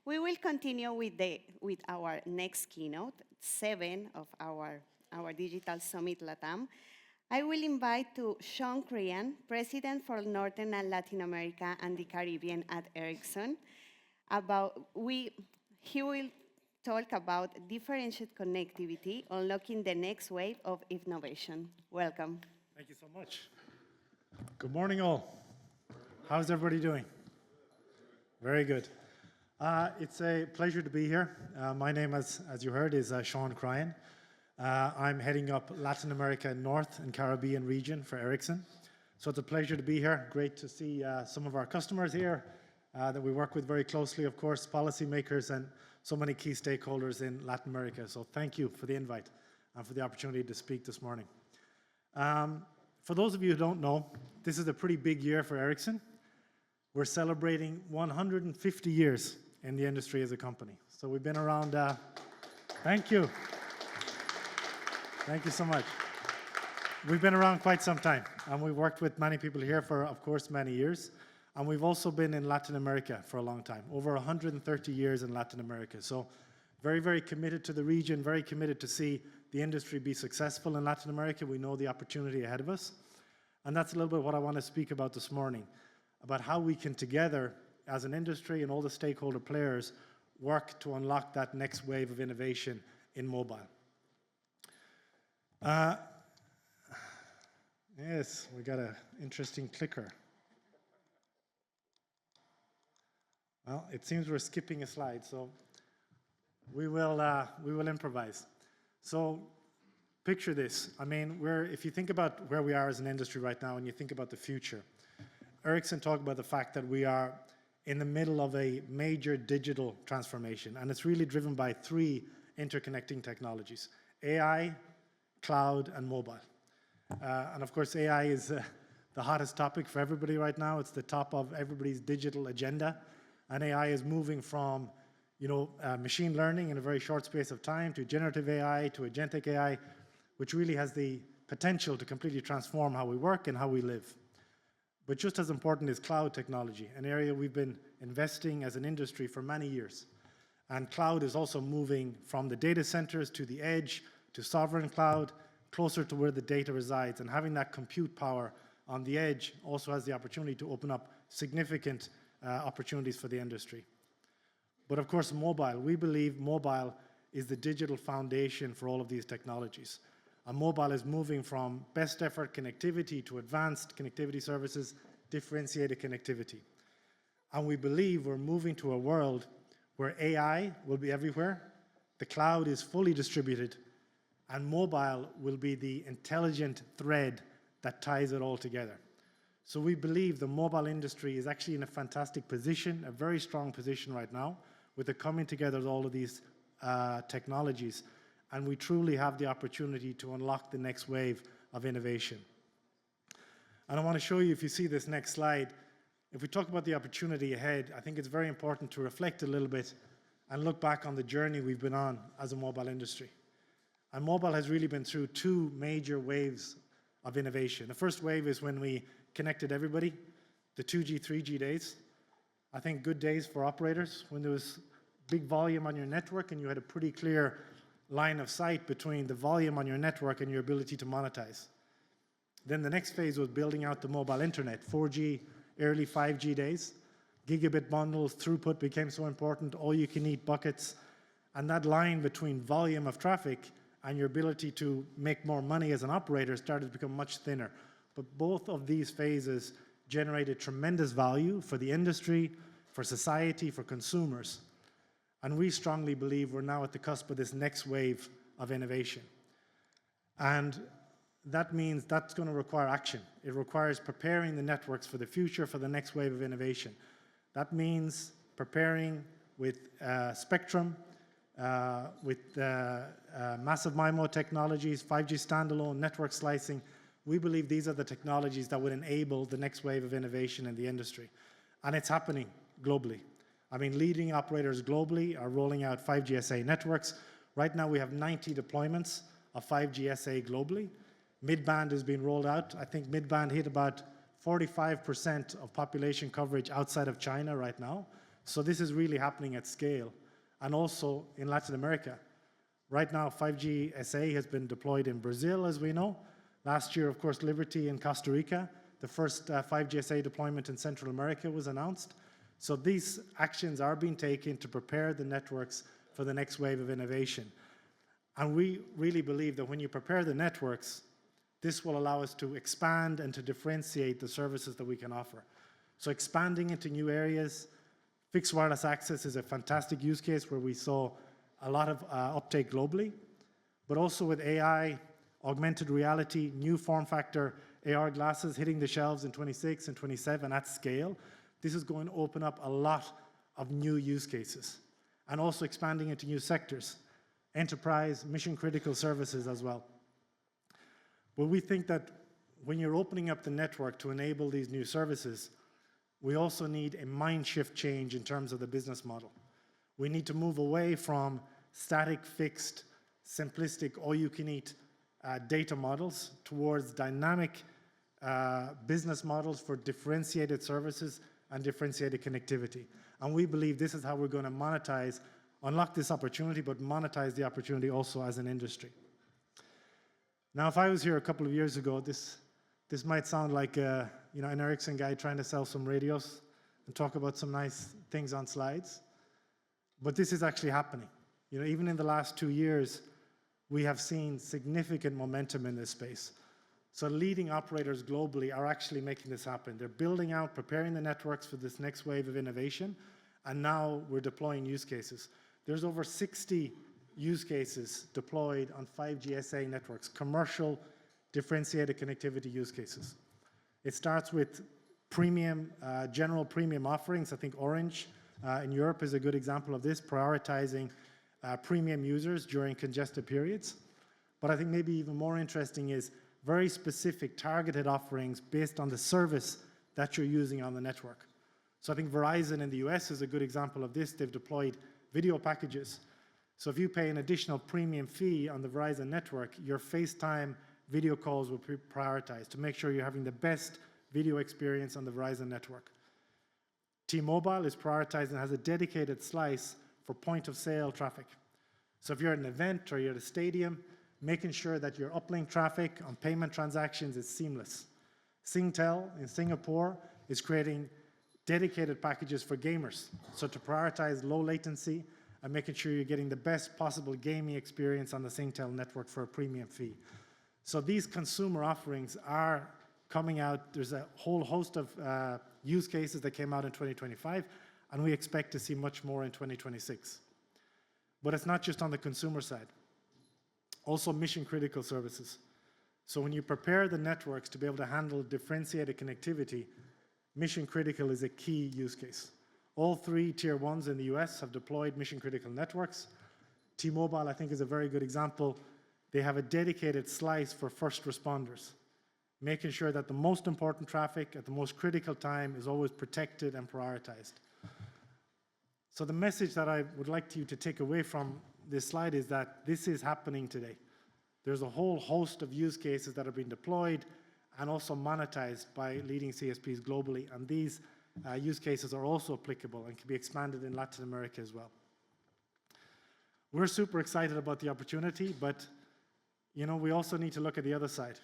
We will continue with our next keynote, 7 of our Digital Summit LATAM. I will invite to Sean Cryan, President for Norte and Latin America and the Caribbean at Ericsson. He will talk about differentiated connectivity, unlocking the next wave of innovation. Welcome. Thank you so much. Good morning, all. How's everybody doing? Very good. It's a pleasure to be here. My name, as you heard, is Sean Cryan. I'm heading up Latin America, North and Caribbean region for Ericsson. So it's a pleasure to be here. Great to see some of our customers here that we work with very closely, of course, policymakers and so many key stakeholders in Latin America. So thank you for the invite and for the opportunity to speak this morning. For those of you who don't know, this is a pretty big year for Ericsson. We're celebrating 150 years in the industry as a company. So we've been around, thank you. Thank you so much. We've been around quite some time, and we've worked with many people here for, of course, many years. And we've also been in Latin America for a long time, over 130 years in Latin America. So very, very committed to the region, very committed to see the industry be successful in Latin America. We know the opportunity ahead of us. And that's a little bit what I want to speak about this morning, about how we can together, as an industry and all the stakeholder players, work to unlock that next wave of innovation in mobile. Yes, we got an interesting clicker. Well, it seems we're skipping a slide, so we will improvise. So picture this. I mean, if you think about where we are as an industry right now and you think about the future, Ericsson talked about the fact that we are in the middle of a major digital transformation, and it's really driven by 3 interconnecting technologies: AI, cloud, and mobile. And of course, AI is the hottest topic for everybody right now. It's the top of everybody's digital agenda. And AI is moving from, machine learning in a very short space of time to generative AI to agentic AI, which really has the potential to completely transform how we work and how we live. But just as important is cloud technology, an area we've been investing as an industry for many years. And cloud is also moving from the data centers to the edge, to sovereign cloud, closer to where the data resides. And having that compute power on the edge also has the opportunity to open up significant opportunities for the industry. But of course, mobile. We believe mobile is the digital foundation for all of these technologies. And mobile is moving from best effort connectivity to advanced connectivity services, differentiated connectivity. And we believe we're moving to a world where AI will be everywhere, the cloud is fully distributed, and mobile will be the intelligent thread that ties it all together. So we believe the mobile industry is actually in a fantastic position, a very strong position right now, with the coming together of all of these technologies. And we truly have the opportunity to unlock the next wave of innovation. And I want to show you, if you see this next slide, if we talk about the opportunity ahead, I think it's very important to reflect a little bit and look back on the journey we've been on as a mobile industry. And mobile has really been through 2 major waves of innovation. The first wave is when we connected everybody, the 2G, 3G days. I think good days for operators, when there was big volume on your network and you had a pretty clear line of sight between the volume on your network and your ability to monetize. Then the next phase was building out the mobile internet, 4G, early 5G days. Gigabit bundles, throughput became so important, all you can eat buckets. And that line between volume of traffic and your ability to make more money as an operator started to become much thinner. But both of these phases generated tremendous value for the industry, for society, for consumers. And we strongly believe we're now at the cusp of this next wave of innovation. And that means that's going to require action. It requires preparing the networks for the future, for the next wave of innovation. That means preparing with spectrum, with massive MIMO technologies, 5G standalone, network slicing. We believe these are the technologies that would enable the next wave of innovation in the industry. And it's happening globally. I mean, leading operators globally are rolling out 5G SA networks. Right now, we have 90 deployments of 5G SA globally. Mid-band is being rolled out. I think mid-band hit about 45% of population coverage outside of China right now. So this is really happening at scale, and also in Latin America. Right now, 5G SA has been deployed in Brazil, as we know. Last year, of course, Liberty in Costa Rica. The first 5G SA deployment in Central America was announced. So these actions are being taken to prepare the networks for the next wave of innovation. And we really believe that when you prepare the networks, this will allow us to expand and to differentiate the services that we can offer. So expanding into new areas, fixed wireless access is a fantastic use case where we saw a lot of uptake globally, but also with AI, augmented reality, new form factor AR glasses hitting the shelves in 26 and 27 at scale. This is going to open up a lot of new use cases and also expanding into new sectors, enterprise, mission-critical services as well. But we think that when you're opening up the network to enable these new services, we also need a mind shift change in terms of the business model. We need to move away from static, fixed, simplistic, all-you-can-eat data models towards dynamic business models for differentiated services and differentiated connectivity. And we believe this is how we're going to monetize, unlock this opportunity, but monetize the opportunity also as an industry. Now, if I was here a couple of years ago, this might sound like an Ericsson guy trying to sell some radios and talk about some nice things on slides. But this is actually happening. Even in the last 2 years, we have seen significant momentum in this space. So leading operators globally are actually making this happen. They're building out, preparing the networks for this next wave of innovation, and now we're deploying use cases. There's over 60 use cases deployed on 5G SA networks, commercial differentiated connectivity use cases. It starts with premium, general premium offerings. I think Orange in Europe is a good example of this, prioritizing premium users during congested periods. But I think maybe even more interesting is very specific targeted offerings based on the service that you're using on the network. So I think Verizon in the US is a good example of this. They've deployed video packages. So if you pay an additional premium fee on the Verizon network, your FaceTime video calls will be prioritized to make sure you're having the best video experience on the Verizon network. T-Mobile is prioritized and has a dedicated slice for point-of-sale traffic. So if you're at an event or you're at a stadium, making sure that your uplink traffic on payment transactions is seamless. Singtel in Singapore is creating dedicated packages for gamers, so to prioritize low latency and making sure you're getting the best possible gaming experience on the Singtel network for a premium fee. So these consumer offerings are coming out. There's a whole host of use cases that came out in 2025, and we expect to see much more in 2026. But it's not just on the consumer side. Also mission-critical services. So when you prepare the networks to be able to handle differentiated connectivity, mission-critical is a key use case. All 3 tier 1s in the US have deployed mission-critical networks. T-Mobile, I think, is a very good example. They have a dedicated slice for first responders, making sure that the most important traffic at the most critical time is always protected and prioritized. So the message that I would like you to take away from this slide is that this is happening today. There's a whole host of use cases that are being deployed and also monetized by leading CSPs globally, and these use cases are also applicable and can be expanded in Latin America as well. We're super excited about the opportunity, but we also need to look at the other side.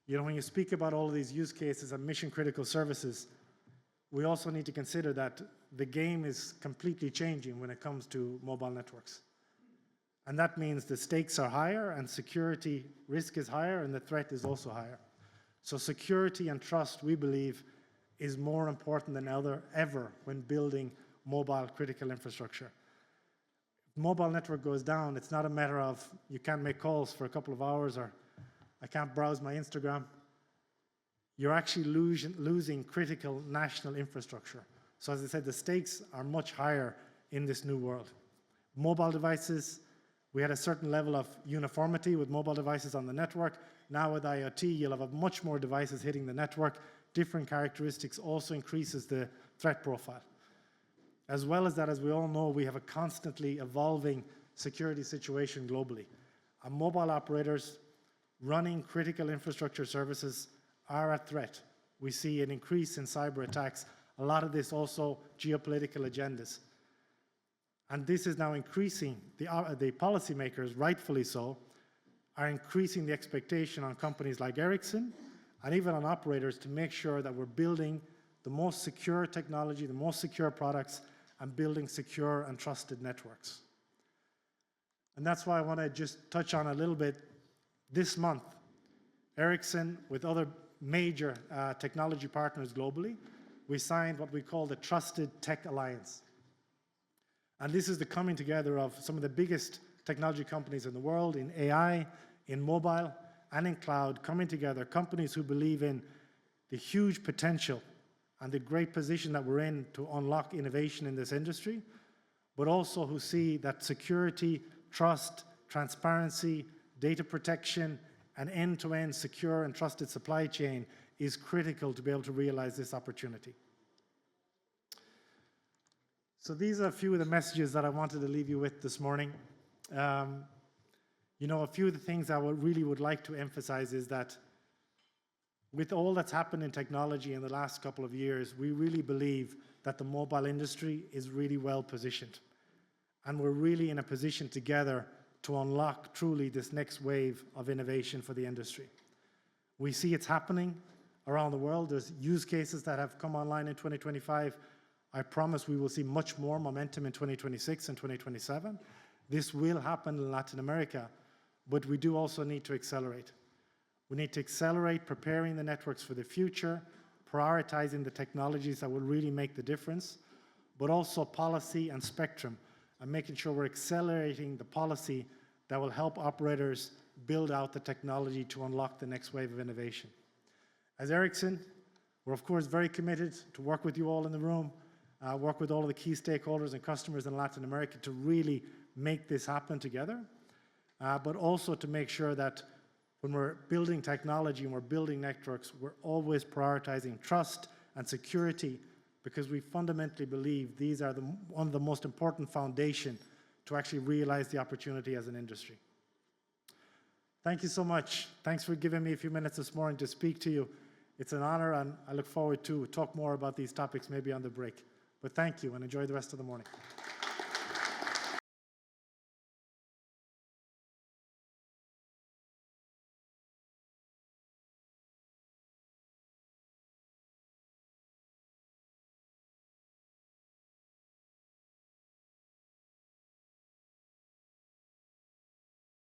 When you speak about all of these use cases and mission-critical services, we also need to consider that the game is completely changing when it comes to mobile networks. And that means the stakes are higher and security risk is higher and the threat is also higher. So security and trust, we believe, is more important than ever when building mobile critical infrastructure. If mobile network goes down, it's not a matter of you can't make calls for a couple of hours or I can't browse my Instagram. You're actually losing critical national infrastructure. So as I said, the stakes are much higher in this new world. Mobile devices, we had a certain level of uniformity with mobile devices on the network. Now with IoT, you'll have much more devices hitting the network. Different characteristics also increases the threat profile. As well as that, as we all know, we have a constantly evolving security situation globally. And mobile operators running critical infrastructure services are at threat. We see an increase in cyber attacks a lot of this also geopolitical agendas. And this is now increasing, the policymakers, rightfully so, are increasing the expectation on companies like Ericsson and even on operators to make sure that we're building the most secure technology, the most secure products, and building secure and trusted networks. And that's why I want to just touch on a little bit. This month, Ericsson, with other major technology partners globally, we signed what we call the Trusted Tech Alliance. And this is the coming together of some of the biggest technology companies in the world, in AI, in mobile, and in cloud, coming together, companies who believe in the huge potential and the great position that we're in to unlock innovation in this industry, but also who see that security, trust, transparency, data protection, and end-to-end secure and trusted supply chain is critical to be able to realize this opportunity. So these are a few of the messages that I wanted to leave you with this morning. You know, a few of the things I really would like to emphasize is that with all that's happened in technology in the last couple of years, we really believe that the mobile industry is really well positioned. And we're really in a position together to unlock truly this next wave of innovation for the industry. We see it's happening around the world. There's use cases that have come online in 2025. I promise we will see much more momentum in 2026 and 2027. This will happen in Latin America, but we do also need to accelerate. We need to accelerate preparing the networks for the future, prioritizing the technologies that will really make the difference, but also policy and spectrum, and making sure we're accelerating the policy that will help operators build out the technology to unlock the next wave of innovation. As Ericsson, we're of course very committed to work with you all in the room, work with all of the key stakeholders and customers in Latin America to really make this happen together, but also to make sure that when we're building technology and we're building networks, we're always prioritizing trust and security, because we fundamentally believe these are one of the most important foundation to actually realize the opportunity as an industry. Thank you so much. Thanks for giving me a few minutes this morning to speak to you. It's an honor, and I look forward to talk more about these topics maybe on the break. But thank you, and enjoy the rest of the morning.